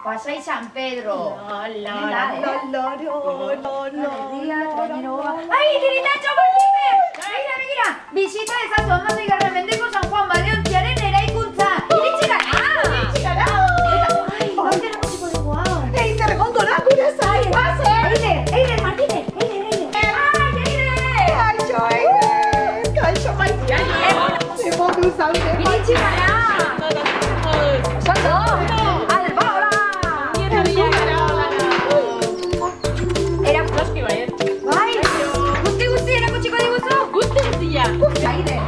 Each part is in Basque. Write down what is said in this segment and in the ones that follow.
Pasai San Pedro. Ai, tiritatxo Martínez! Begira, bisita ezazu Amandigarren mendeko San Juan Baleontziaren eraikuntza. Iritsi gara! Ai, baita erakutsiko dugu hau. Eider, gondora, gure zai, base! Eider, Martínez, Eider! Kaixo, Eider! Kaixo, maitia! Emodu zaude, Iritsi gara! Zondo! Alba, hola! Noski baiet. Bai! Guzti erakutsiko diguzu? Guztia! Eider!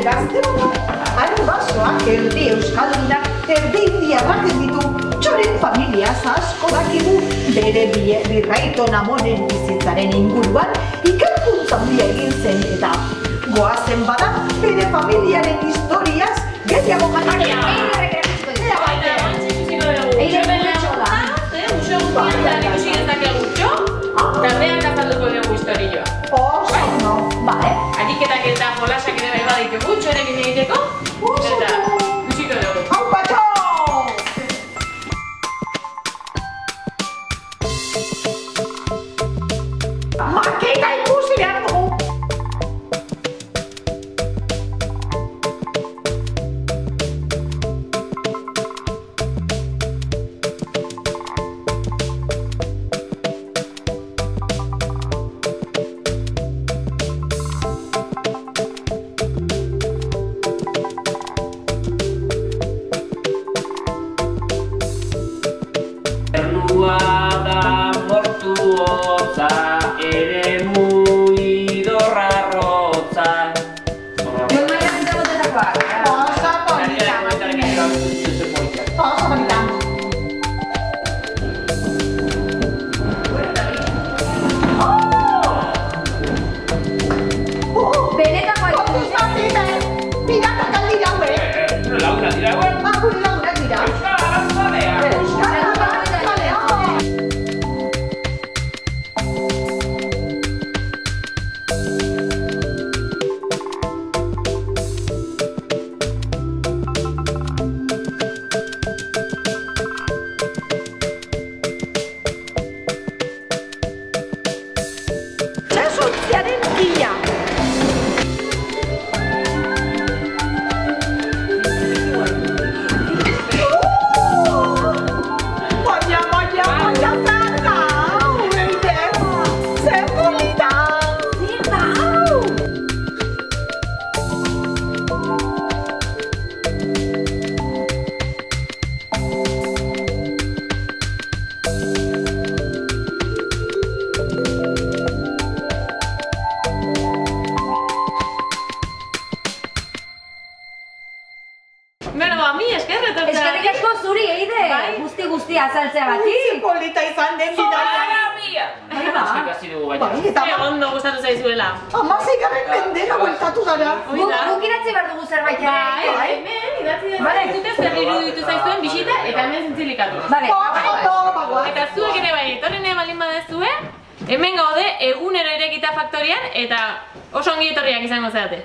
kaixo! Hain basoak erdi euskaldunak erdi indiarrak ditu. Txoren familiaz asko dakigu bere birraito namonen bizitzaren inguruan ikerkuntza handia egin zen eta goazen bada bere familiaren historiaz gehiago ganaria. Oso, no, bale. Ariketak eta jolasak ere bai baditugu, txorekin egiteko. Eta ikusiko dugu. Hau patxo! Maketa ikusi behar dugu! Da mortuotza ere idorra rotza. Oso bonita! Oso bonita! Benetako Kontuz batite! Piratak aldira hue! Laura dira guen? Gure lagunak dira! Euskal Arantzalea! Euskal Arantzalea! Txasuntziaren gila! Baina, zer da hau, Eider? Zer polita! Zer da hau? Beno, mi esker retortzea. Eskerrik asko zuri, Eider! Guzti azaltzeagatik! Polita izan den bidaia! Ikasi dugu baina. Bai, eta Ondo gustatu zaizuela. 16. mendera bueltatu gara. Guk idatzi behar dugu zerbait ere. Hemen, idatzi dute zer iruditu zaizuen bisita eta hemen zintzilikatu. Bale, Eta zuek ere bai, etorri nahi baldin badezue, hemen gaude egunero irekita faktorian eta oso ongi etorriak izango zarete.